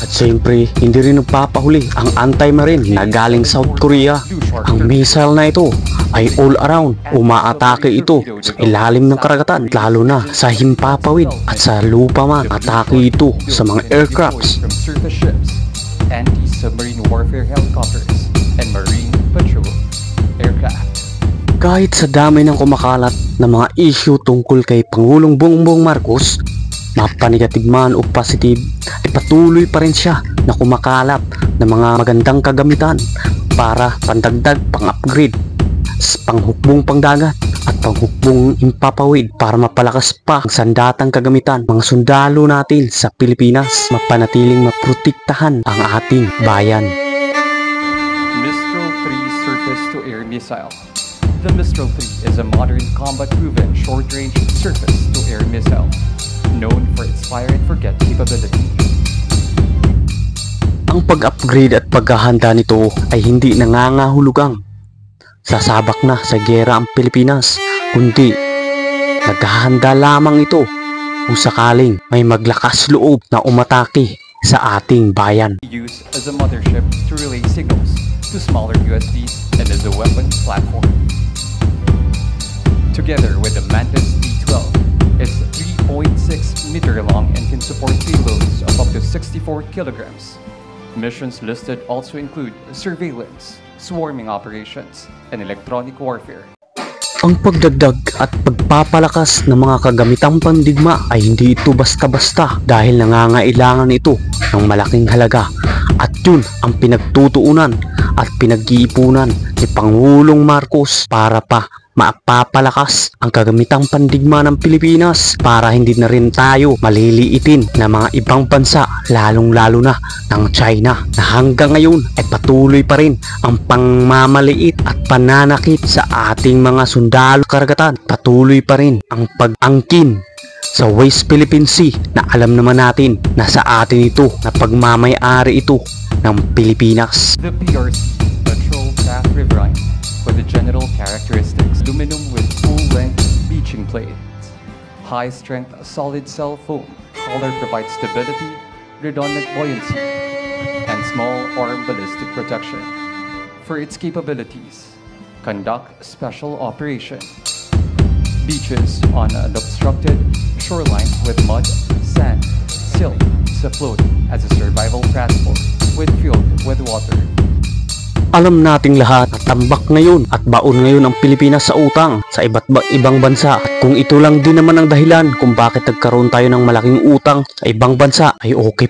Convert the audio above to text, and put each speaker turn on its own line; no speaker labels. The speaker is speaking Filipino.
At siyempre, hindi rin nagpapahuli ang anti-marine na galing South Korea. Ang missile na ito ay all around. Umaatake ito sa ilalim ng karagatan, lalo na sa himpapawid at sa lupa man. Atake ito sa mga aircrafts,
anti-submarine warfare helicopters, and marine patrol aircraft.
Kahit sa dami ng kumakalat na mga issue tungkol kay Pangulong Bongbong Marcos, mapanigative man o positive, ay patuloy pa rin siya na kumakalat ng mga magandang kagamitan para pandagdag, pang-upgrade, panghukbong pangdagat at panghukbong himpapawid para mapalakas pa ang sandatang kagamitan mga sundalo natin sa Pilipinas, mapanatiling maprotektahan ang ating bayan.
Mistral 3 surface-to-air missile. The Mistral 3 is a modern combat-proven short-range surface-to-air missile known for its fire-and-forget capability.
Ang pag-upgrade at paghahanda nito ay hindi nangangahulugang sasabak na sa giyera ang Pilipinas, kundi naghahanda lamang ito kung sakaling may maglakas loob na umatake sa ating bayan.
Used as a mothership to relay signals to smaller USVs and as a weapon platform. Together with the Mantis D-12, it's 3.6 meter long and can support payloads of up to 64 kilograms. Missions listed also include surveillance, swarming operations, and electronic warfare.
Ang pagdagdag at pagpapalakas ng mga kagamitang pandigma ay hindi ito basta-basta dahil nangangailangan ito ng malaking halaga, at yun ang pinagtutuunan at pinag-iipunan ni Pangulong Marcos para pa mapapalakas ang kagamitang pandigma ng Pilipinas para hindi na rin tayo maliliitin ng mga ibang bansa, lalong-lalo na ng China na hanggang ngayon ay patuloy pa rin ang pangmamaliit at pananakit sa ating mga sundalo karagatan. Patuloy pa rin ang pag-angkin sa West Philippine Sea na alam naman natin na sa atin ito na pagmamay-ari ito ng Pilipinas.
The PRC Patrol Craft Riverine with the general characteristics: aluminum with full-length beaching plates, high-strength solid cell foam, collar provides stability, redundant buoyancy, and small arm ballistic protection. For its capabilities, conduct special operation, beaches on unobstructed shoreline with mud, sand, silt, afloat as a survival platform with filled with water.
Alam nating lahat na tambak ngayon at baon ngayon ang Pilipinas sa utang sa iba't ibang bansa, at kung ito lang din naman ang dahilan kung bakit nagkaroon tayo ng malaking utang sa ibang bansa, ay okay